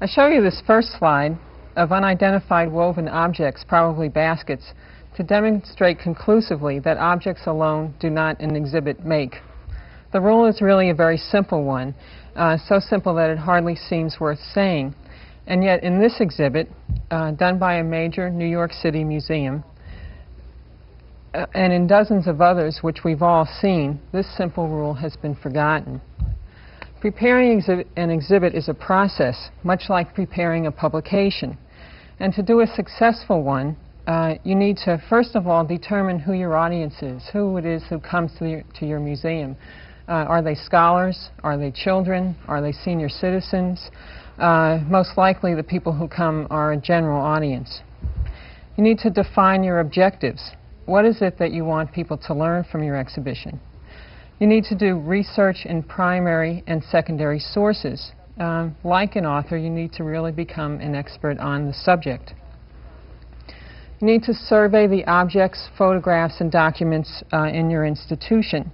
I show you this first slide of unidentified woven objects, probably baskets, to demonstrate conclusively that objects alone do not an exhibit make. The rule is really a very simple one, so simple that it hardly seems worth saying. And yet in this exhibit, done by a major New York City museum, and in dozens of others which we've all seen, this simple rule has been forgotten. Preparing an exhibit is a process, much like preparing a publication. And to do a successful one, you need to, first of all, determine who your audience is, who it is who comes to your museum. Are they scholars? Are they children? Are they senior citizens? Most likely the people who come are a general audience. You need to define your objectives. What is it that you want people to learn from your exhibition? You need to do research in primary and secondary sources. Like an author, you need to really become an expert on the subject. You need to survey the objects, photographs, and documents in your institution.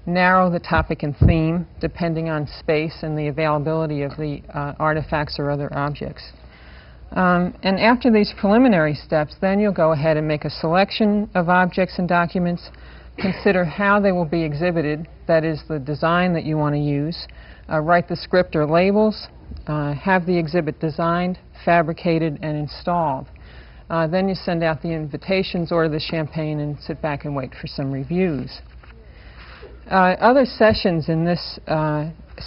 Narrow the topic and theme, depending on space and the availability of the artifacts or other objects. And after these preliminary steps, then you'll go ahead and make a selection of objects and documents, consider how they will be exhibited, that is, the design that you want to use, write the script or labels, have the exhibit designed, fabricated, and installed. Then you send out the invitations, order the champagne, and sit back and wait for some reviews. Other sessions in this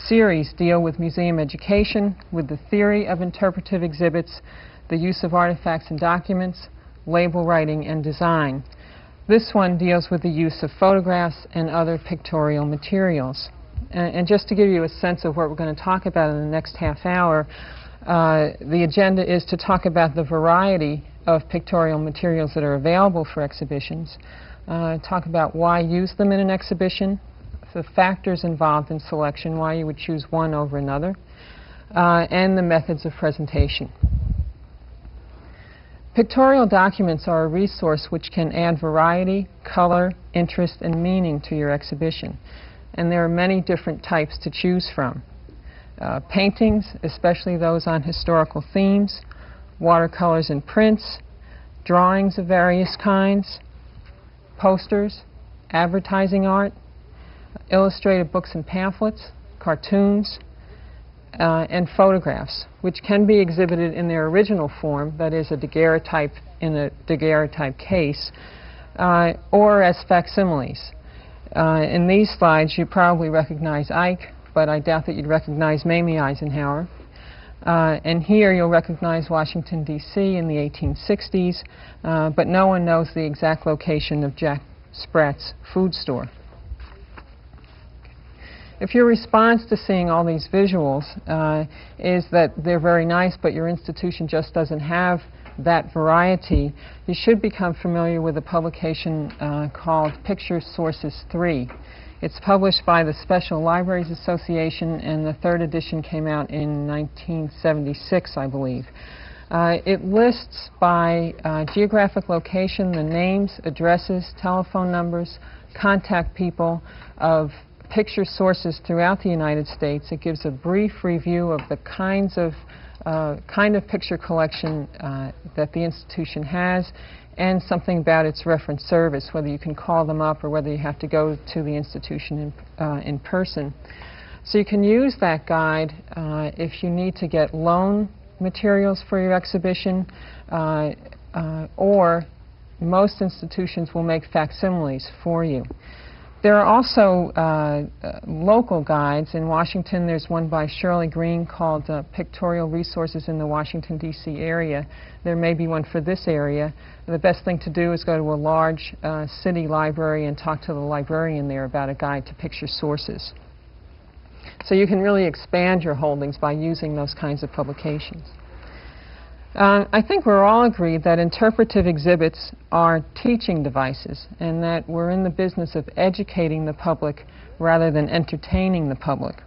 series deal with museum education, with the theory of interpretive exhibits, the use of artifacts and documents, label writing, and design. This one deals with the use of photographs and other pictorial materials. And just to give you a sense of what we're going to talk about in the next half hour, the agenda is to talk about the variety of pictorial materials that are available for exhibitions, talk about why use them in an exhibition, the factors involved in selection, why you would choose one over another, and the methods of presentation. Pictorial documents are a resource which can add variety, color, interest, and meaning to your exhibition. And there are many different types to choose from. Paintings, especially those on historical themes, watercolors and prints, drawings of various kinds, posters, advertising art, illustrated books and pamphlets, cartoons, and photographs, which can be exhibited in their original form, that is, a daguerreotype in a daguerreotype case, or as facsimiles. In these slides, you probably recognize Ike, but I doubt that you'd recognize Mamie Eisenhower. And here you'll recognize Washington, D.C. in the 1860s, but no one knows the exact location of Jack Spratt's food store. If your response to seeing all these visuals is that they're very nice, but your institution just doesn't have that variety, you should become familiar with a publication called Picture Sources 3. It's published by the Special Libraries Association, and the third edition came out in 1976, I believe. It lists by geographic location the names, addresses, telephone numbers, contact people of picture sources throughout the United States. It gives a brief review of the kind of picture collection that the institution has, and something about its reference service, whether you can call them up or whether you have to go to the institution in person. So you can use that guide if you need to get loan materials for your exhibition, or most institutions will make facsimiles for you. There are also local guides. In Washington, there's one by Shirley Green called Pictorial Resources in the Washington, D.C. area. There may be one for this area. The best thing to do is go to a large city library and talk to the librarian there about a guide to picture sources. So you can really expand your holdings by using those kinds of publications. I think we're all agreed that interpretive exhibits are teaching devices, and that we're in the business of educating the public rather than entertaining the public.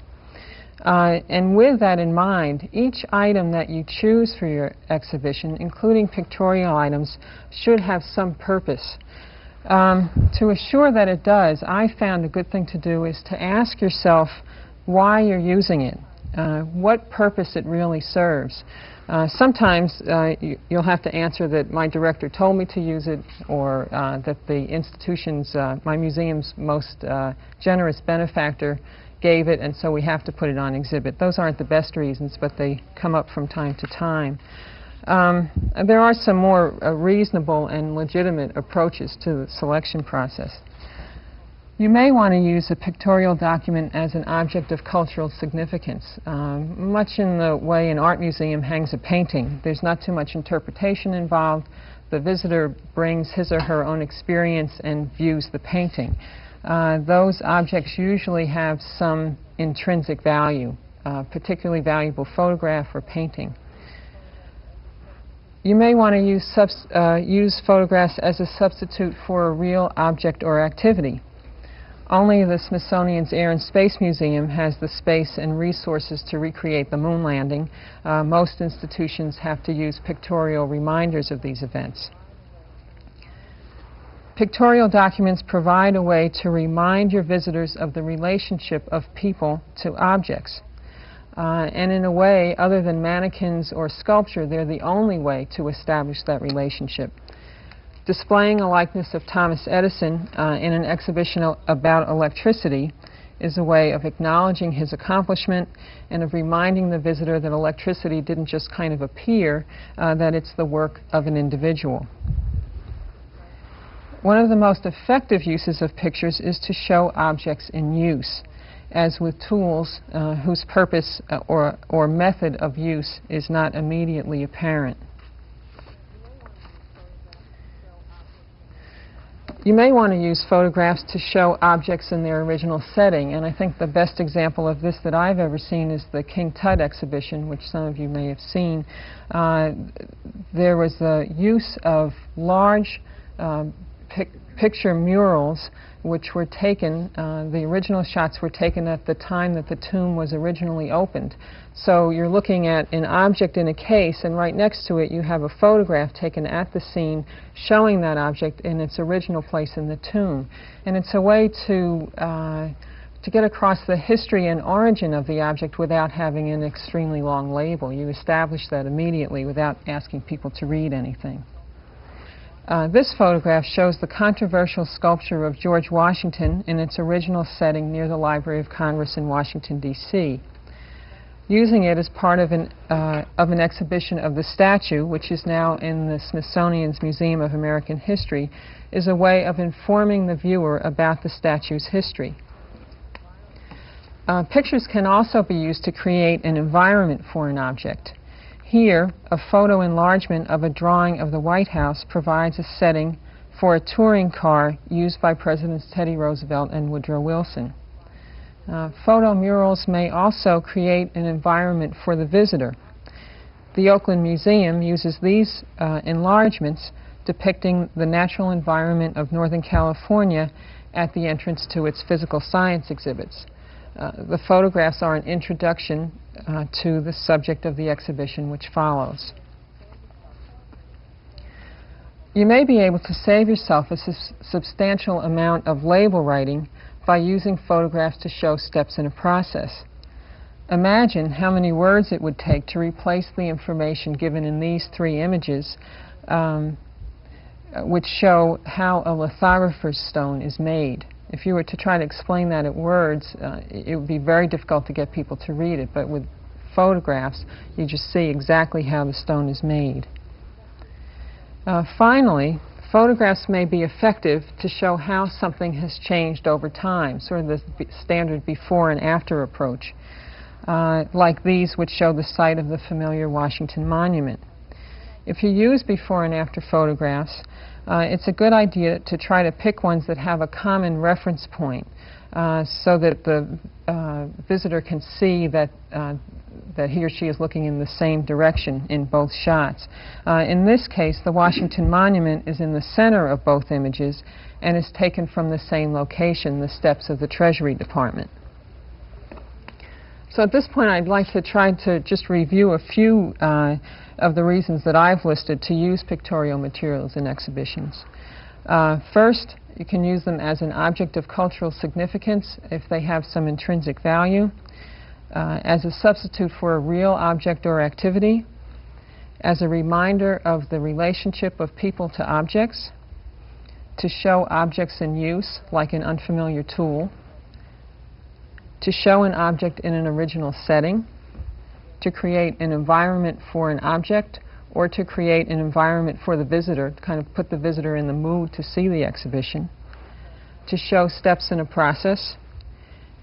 And with that in mind, each item that you choose for your exhibition, including pictorial items, should have some purpose. To assure that it does, I found a good thing to do is to ask yourself why you're using it. what purpose it really serves. Sometimes you'll have to answer that my director told me to use it, or that the institution's, my museum's most generous benefactor gave it, and so we have to put it on exhibit. Those aren't the best reasons, but they come up from time to time. There are some more reasonable and legitimate approaches to the selection process. You may want to use a pictorial document as an object of cultural significance, much in the way an art museum hangs a painting. There's not too much interpretation involved. The visitor brings his or her own experience and views the painting. Those objects usually have some intrinsic value, particularly valuable photograph or painting. You may want to use photographs as a substitute for a real object or activity. Only the Smithsonian's Air and Space Museum has the space and resources to recreate the moon landing. Most institutions have to use pictorial reminders of these events. Pictorial documents provide a way to remind your visitors of the relationship of people to objects. And in a way, other than mannequins or sculpture, they're the only way to establish that relationship. Displaying a likeness of Thomas Edison in an exhibition about electricity is a way of acknowledging his accomplishment and of reminding the visitor that electricity didn't just kind of appear, that it's the work of an individual. One of the most effective uses of pictures is to show objects in use, as with tools whose purpose or method of use is not immediately apparent. You may want to use photographs to show objects in their original setting, and I think the best example of this that I've ever seen is the King Tut exhibition, which some of you may have seen. There was the use of large picture murals which were taken, the original shots were taken at the time that the tomb was originally opened. So you're looking at an object in a case, and right next to it you have a photograph taken at the scene showing that object in its original place in the tomb. And it's a way to get across the history and origin of the object without having an extremely long label. You establish that immediately without asking people to read anything. This photograph shows the controversial sculpture of George Washington in its original setting near the Library of Congress in Washington, D.C. Using it as part of an exhibition of the statue, which is now in the Smithsonian's Museum of American History, is a way of informing the viewer about the statue's history. Pictures can also be used to create an environment for an object. Here, a photo enlargement of a drawing of the White House provides a setting for a touring car used by Presidents Teddy Roosevelt and Woodrow Wilson. Photo murals may also create an environment for the visitor. The Oakland Museum uses these enlargements depicting the natural environment of Northern California at the entrance to its physical science exhibits. The photographs are an introduction to the subject of the exhibition which follows. You may be able to save yourself a substantial amount of label writing by using photographs to show steps in a process. Imagine how many words it would take to replace the information given in these three images, which show how a lithographer's stone is made. If you were to try to explain that in words, it would be very difficult to get people to read it, but with photographs, you just see exactly how the stone is made. Finally, photographs may be effective to show how something has changed over time, sort of the standard before and after approach, like these which show the site of the familiar Washington Monument. If you use before and after photographs, it's a good idea to try to pick ones that have a common reference point so that the visitor can see that he or she is looking in the same direction in both shots. In this case, the Washington Monument is in the center of both images and is taken from the same location, the steps of the Treasury Department. So at this point, I'd like to try to just review a few of the reasons that I've listed to use pictorial materials in exhibitions. First, you can use them as an object of cultural significance if they have some intrinsic value. as a substitute for a real object or activity, as a reminder of the relationship of people to objects, to show objects in use like an unfamiliar tool, to show an object in an original setting, to create an environment for an object, or to create an environment for the visitor, to kind of put the visitor in the mood to see the exhibition, to show steps in a process,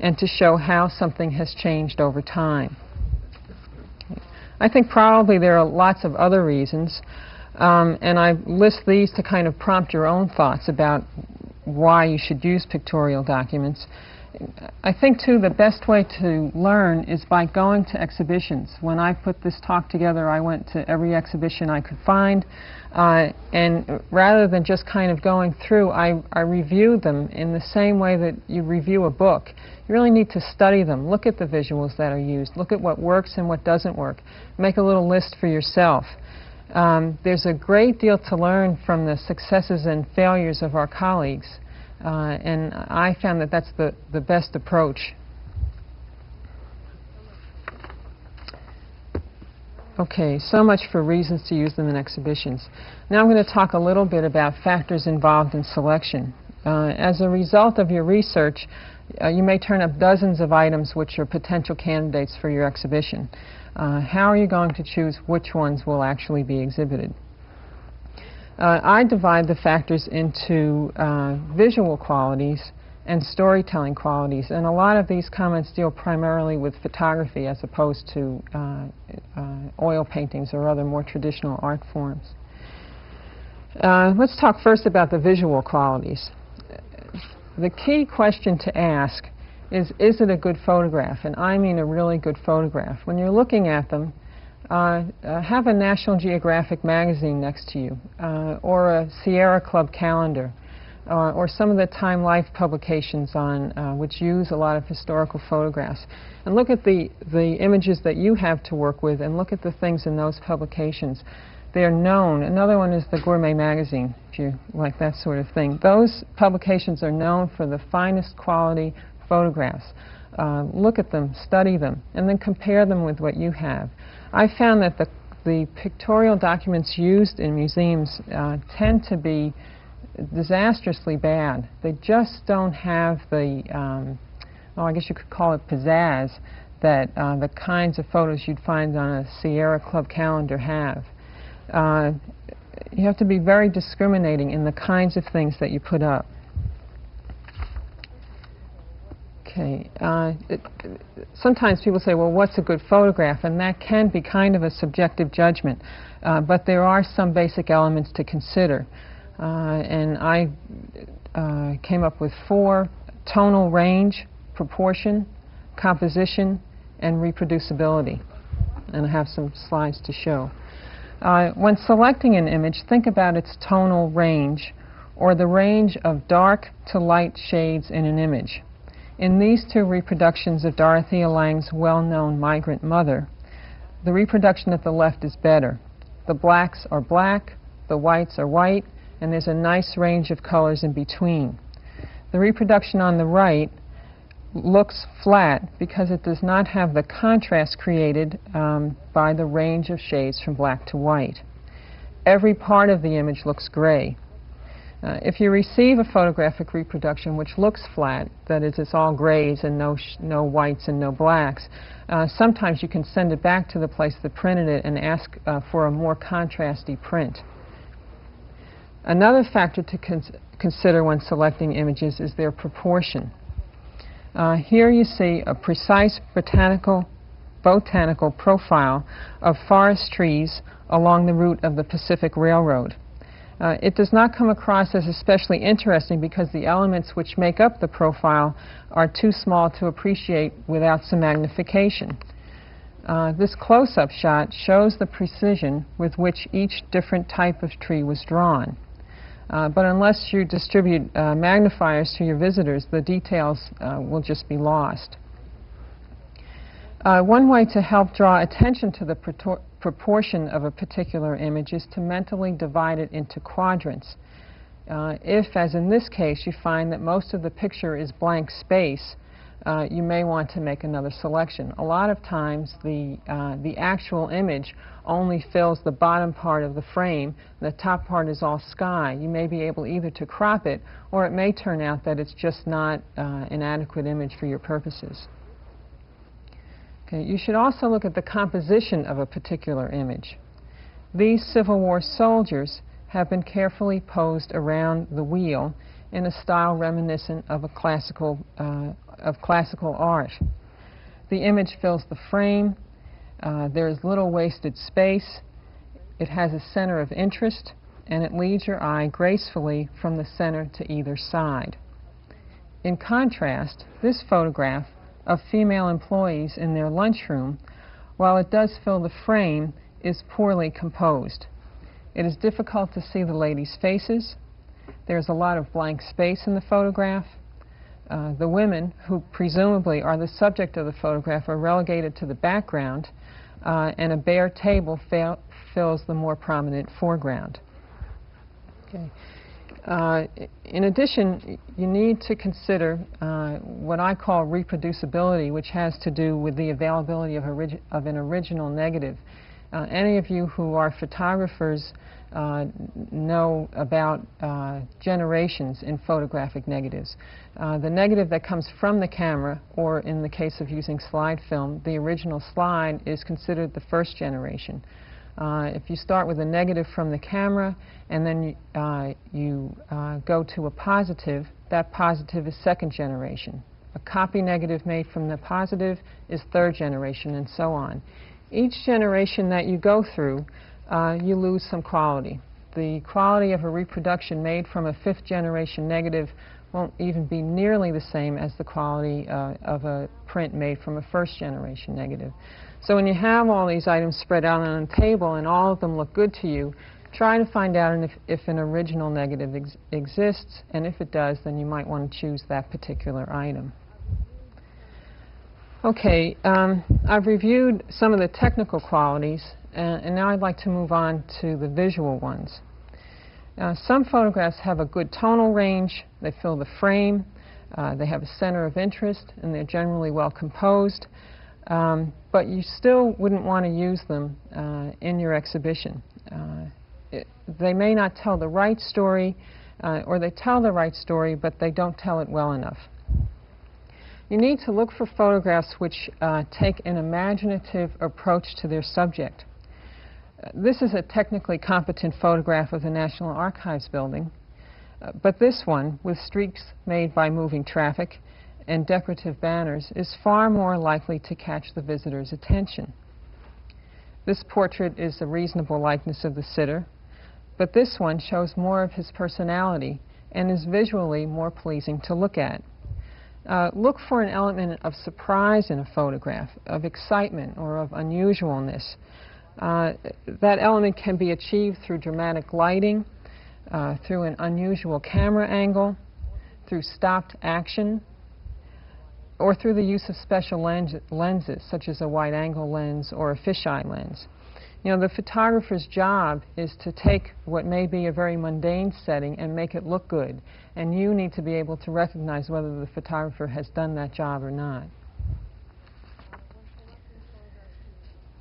and to show how something has changed over time. I think probably there are lots of other reasons, and I list these to kind of prompt your own thoughts about why you should use pictorial documents. I think, too, the best way to learn is by going to exhibitions. When I put this talk together, I went to every exhibition I could find, and rather than just kind of going through, I reviewed them in the same way that you review a book. You really need to study them, look at the visuals that are used, look at what works and what doesn't work, make a little list for yourself. There's a great deal to learn from the successes and failures of our colleagues. And I found that that's the best approach. Okay, so much for reasons to use them in exhibitions. Now I'm going to talk a little bit about factors involved in selection. As a result of your research, you may turn up dozens of items which are potential candidates for your exhibition. How are you going to choose which ones will actually be exhibited? I divide the factors into visual qualities and storytelling qualities, and a lot of these comments deal primarily with photography as opposed to oil paintings or other more traditional art forms. Let's talk first about the visual qualities. The key question to ask is it a good photograph? And I mean a really good photograph. When you're looking at them, have a National Geographic magazine next to you, or a Sierra Club calendar, or some of the Time Life publications on which use a lot of historical photographs. And look at the images that you have to work with, and look at the things in those publications. They are known. Another one is the Gourmet magazine, if you like that sort of thing. Those publications are known for the finest quality photographs. Look at them, study them, and then compare them with what you have. I found that the pictorial documents used in museums tend to be disastrously bad. They just don't have the, well, I guess you could call it pizzazz, that the kinds of photos you'd find on a Sierra Club calendar have. You have to be very discriminating in the kinds of things that you put up. Okay. Sometimes people say, well, what's a good photograph? And that can be kind of a subjective judgment. But there are some basic elements to consider. And I came up with 4: tonal range, proportion, composition, and reproducibility. And I have some slides to show. When selecting an image, think about its tonal range, or the range of dark to light shades in an image. In these 2 reproductions of Dorothea Lange's well-known Migrant Mother, the reproduction at the left is better. The blacks are black, the whites are white, and there's a nice range of colors in between. The reproduction on the right looks flat because it does not have the contrast created by the range of shades from black to white. Every part of the image looks gray. If you receive a photographic reproduction which looks flat, that is, it's all grays and no whites and no blacks, sometimes you can send it back to the place that printed it and ask for a more contrasty print. Another factor to consider when selecting images is their proportion. Here you see a precise botanical profile of forest trees along the route of the Pacific Railroad. It does not come across as especially interesting because the elements which make up the profile are too small to appreciate without some magnification. This close-up shot shows the precision with which each different type of tree was drawn. But unless you distribute magnifiers to your visitors, the details will just be lost. One way to help draw attention to the proportion of a particular image is to mentally divide it into quadrants. If, as in this case, you find that most of the picture is blank space, you may want to make another selection. A lot of times the actual image only fills the bottom part of the frame. The top part is all sky. You may be able either to crop it, or it may turn out that it's just not an adequate image for your purposes. Okay, you should also look at the composition of a particular image. These Civil War soldiers have been carefully posed around the wheel in a style reminiscent of classical art. The image fills the frame. There is little wasted space. It has a center of interest, and it leads your eye gracefully from the center to either side. In contrast, this photograph of female employees in their lunchroom, while it does fill the frame, is poorly composed. It is difficult to see the ladies' faces. There's a lot of blank space in the photograph. The women, who presumably are the subject of the photograph, are relegated to the background, and a bare table fills the more prominent foreground. Okay. In addition, you need to consider what I call reproducibility, which has to do with the availability of an original negative. Any of you who are photographers know about generations in photographic negatives. The negative that comes from the camera, or in the case of using slide film, the original slide is considered the first generation. If you start with a negative from the camera and then you go to a positive, that positive is second generation. A copy negative made from the positive is third generation, and so on. Each generation that you go through, you lose some quality. The quality of a reproduction made from a fifth generation negative won't even be nearly the same as the quality of a print made from a first generation negative. So when you have all these items spread out on a table and all of them look good to you, try to find out if an original negative exists, and if it does, then you might want to choose that particular item. Okay, I've reviewed some of the technical qualities, and now I'd like to move on to the visual ones. Some photographs have a good tonal range. They fill the frame. They have a center of interest, and they're generally well composed. But you still wouldn't want to use them in your exhibition. They may not tell the right story, or they tell the right story, but they don't tell it well enough. You need to look for photographs which take an imaginative approach to their subject. This is a technically competent photograph of the National Archives building, but this one, with streaks made by moving traffic and decorative banners, is far more likely to catch the visitor's attention. This portrait is a reasonable likeness of the sitter, but this one shows more of his personality and is visually more pleasing to look at. Look for an element of surprise in a photograph, of excitement or of unusualness. That element can be achieved through dramatic lighting, through an unusual camera angle, through stopped action, or through the use of special lenses, such as a wide-angle lens or a fisheye lens. You know, the photographer's job is to take what may be a very mundane setting and make it look good, and you need to be able to recognize whether the photographer has done that job or not.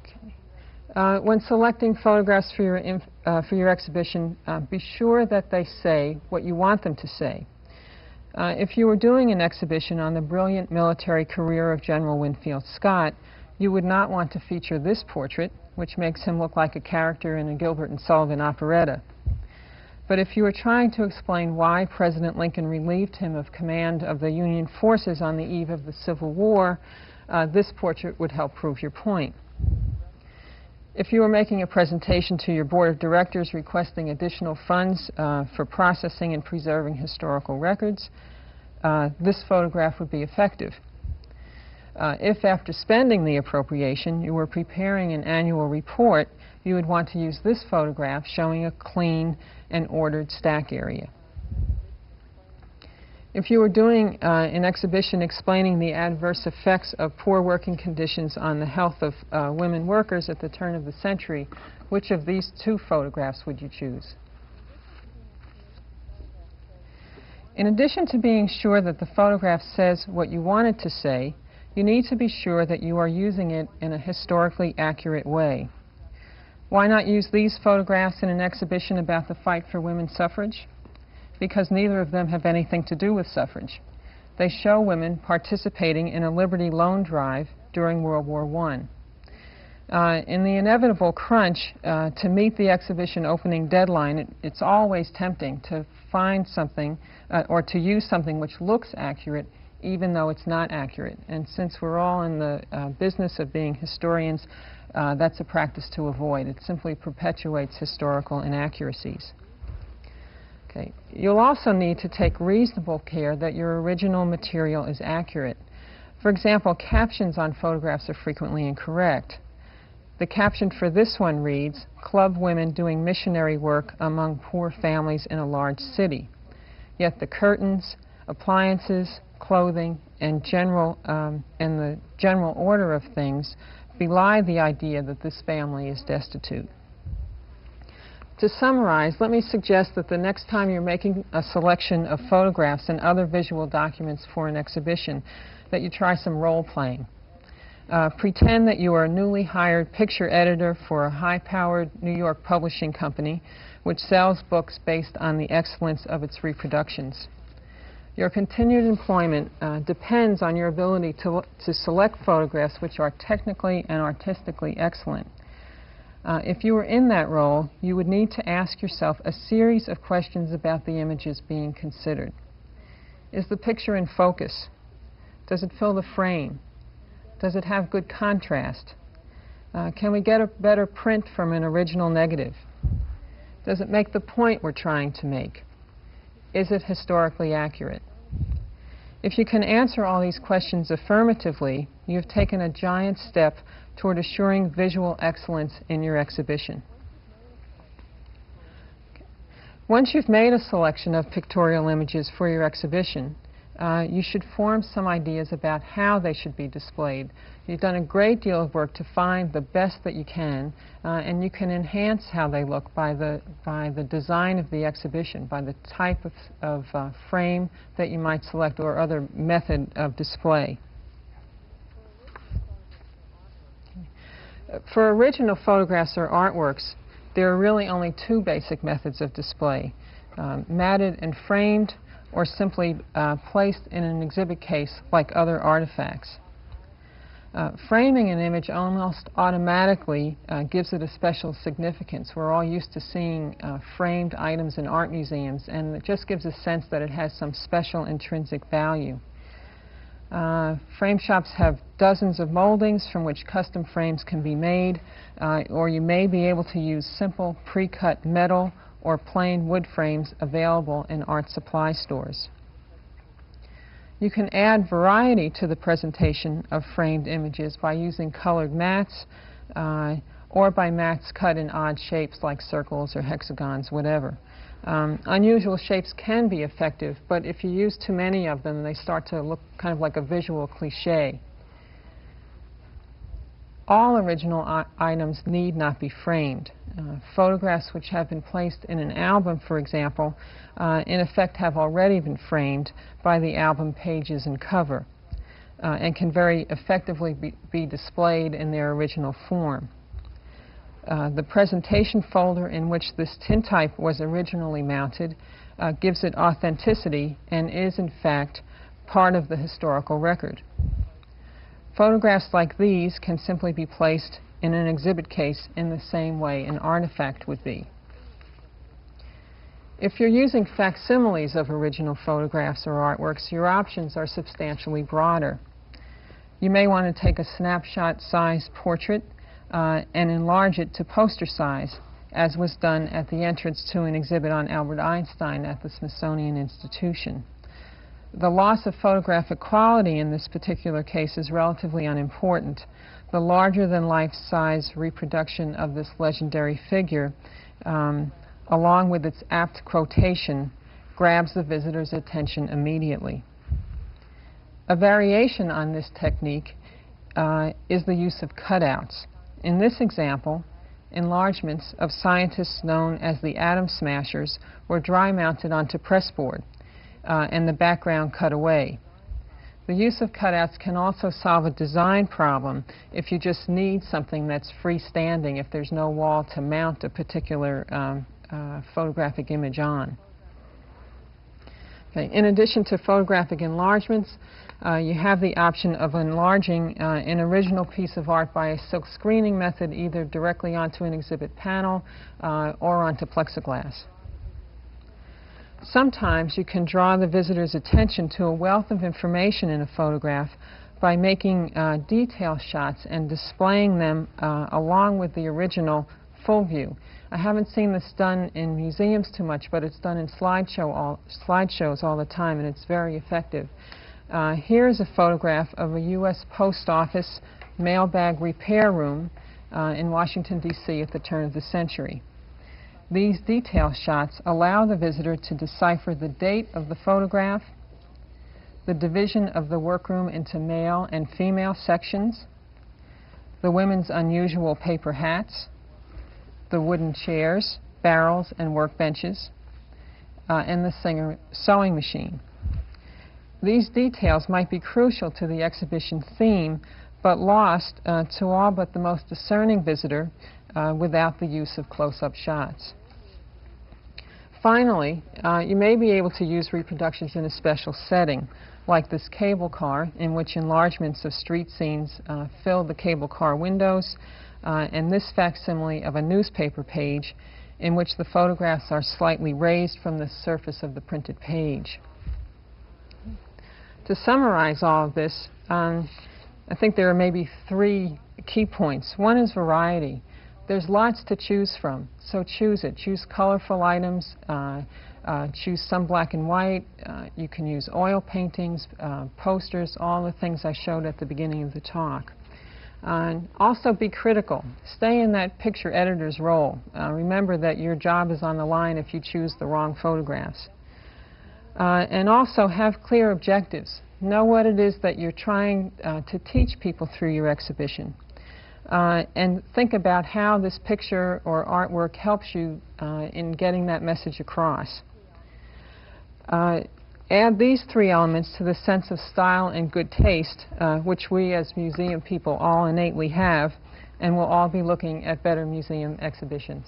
Okay. When selecting photographs for your exhibition, be sure that they say what you want them to say. If you were doing an exhibition on the brilliant military career of General Winfield Scott, you would not want to feature this portrait, which makes him look like a character in a Gilbert and Sullivan operetta. But if you were trying to explain why President Lincoln relieved him of command of the Union forces on the eve of the Civil War, this portrait would help prove your point. If you were making a presentation to your board of directors requesting additional funds for processing and preserving historical records, this photograph would be effective. If after spending the appropriation you were preparing an annual report, you would want to use this photograph showing a clean and ordered stack area. If you were doing an exhibition explaining the adverse effects of poor working conditions on the health of women workers at the turn of the century, which of these two photographs would you choose? In addition to being sure that the photograph says what you want it to say, you need to be sure that you are using it in a historically accurate way. Why not use these photographs in an exhibition about the fight for women's suffrage? Because neither of them have anything to do with suffrage. They show women participating in a Liberty Loan Drive during World War I. In the inevitable crunch to meet the exhibition opening deadline, it's always tempting to find something or to use something which looks accurate even though it's not accurate. And since we're all in the business of being historians, that's a practice to avoid. It simply perpetuates historical inaccuracies. Okay. You'll also need to take reasonable care that your original material is accurate. For example, captions on photographs are frequently incorrect. The caption for this one reads, "Club women doing missionary work among poor families in a large city." Yet the curtains, appliances, clothing, and the general order of things belie the idea that this family is destitute. To summarize, let me suggest that the next time you're making a selection of photographs and other visual documents for an exhibition, that you try some role-playing. Pretend that you are a newly hired picture editor for a high-powered New York publishing company which sells books based on the excellence of its reproductions. Your continued employment depends on your ability to select photographs which are technically and artistically excellent. If you were in that role, you would need to ask yourself a series of questions about the images being considered. Is the picture in focus? Does it fill the frame? Does it have good contrast? Can we get a better print from an original negative? Does it make the point we're trying to make? Is it historically accurate? If you can answer all these questions affirmatively, you've taken a giant step toward assuring visual excellence in your exhibition. Once you've made a selection of pictorial images for your exhibition, you should form some ideas about how they should be displayed. You've done a great deal of work to find the best that you can, and you can enhance how they look by the design of the exhibition, by the type of frame that you might select or other method of display. For original photographs or artworks, there are really only two basic methods of display, matted and framed, or simply placed in an exhibit case like other artifacts. Framing an image almost automatically gives it a special significance. We're all used to seeing framed items in art museums, and it just gives a sense that it has some special intrinsic value. Frame shops have dozens of moldings from which custom frames can be made, or you may be able to use simple pre-cut metal or plain wood frames available in art supply stores. You can add variety to the presentation of framed images by using colored mats or by mats cut in odd shapes like circles or hexagons, whatever. Unusual shapes can be effective, but if you use too many of them, they start to look kind of like a visual cliche. All original items need not be framed. Photographs which have been placed in an album, for example, in effect have already been framed by the album pages and cover and can very effectively be displayed in their original form. The presentation folder in which this tintype was originally mounted gives it authenticity and is, in fact, part of the historical record. Photographs like these can simply be placed in an exhibit case in the same way an artifact would be. If you're using facsimiles of original photographs or artworks, your options are substantially broader. You may want to take a snapshot-sized portrait and enlarge it to poster size, as was done at the entrance to an exhibit on Albert Einstein at the Smithsonian Institution. The loss of photographic quality in this particular case is relatively unimportant. The larger-than-life size reproduction of this legendary figure, along with its apt quotation, grabs the visitor's attention immediately. A variation on this technique is the use of cutouts. In this example, enlargements of scientists known as the atom smashers were dry-mounted onto pressboard. and the background cut away. The use of cutouts can also solve a design problem if you just need something that's freestanding, if there's no wall to mount a particular photographic image on. Okay. In addition to photographic enlargements, you have the option of enlarging an original piece of art by a silk screening method, either directly onto an exhibit panel or onto plexiglass. Sometimes you can draw the visitor's attention to a wealth of information in a photograph by making detail shots and displaying them along with the original full view. I haven't seen this done in museums too much, but it's done in slideshows all the time, and it's very effective. Here's a photograph of a U.S. Post Office mailbag repair room in Washington, D.C. at the turn of the century. These detail shots allow the visitor to decipher the date of the photograph, the division of the workroom into male and female sections, the women's unusual paper hats, the wooden chairs, barrels, and workbenches, and the sewing machine. These details might be crucial to the exhibition theme, but lost to all but the most discerning visitor without the use of close-up shots. Finally, you may be able to use reproductions in a special setting, like this cable car, in which enlargements of street scenes fill the cable car windows, and this facsimile of a newspaper page in which the photographs are slightly raised from the surface of the printed page. To summarize all of this, I think there are maybe three key points. One is variety. There's lots to choose from, so choose it. Choose colorful items, choose some black and white. You can use oil paintings, posters, all the things I showed at the beginning of the talk. Also be critical. Stay in that picture editor's role. Remember that your job is on the line if you choose the wrong photographs. And also have clear objectives. Know what it is that you're trying to teach people through your exhibition. And think about how this picture or artwork helps you in getting that message across. Add these three elements to the sense of style and good taste, which we as museum people all innately have, and we'll all be looking at better museum exhibitions.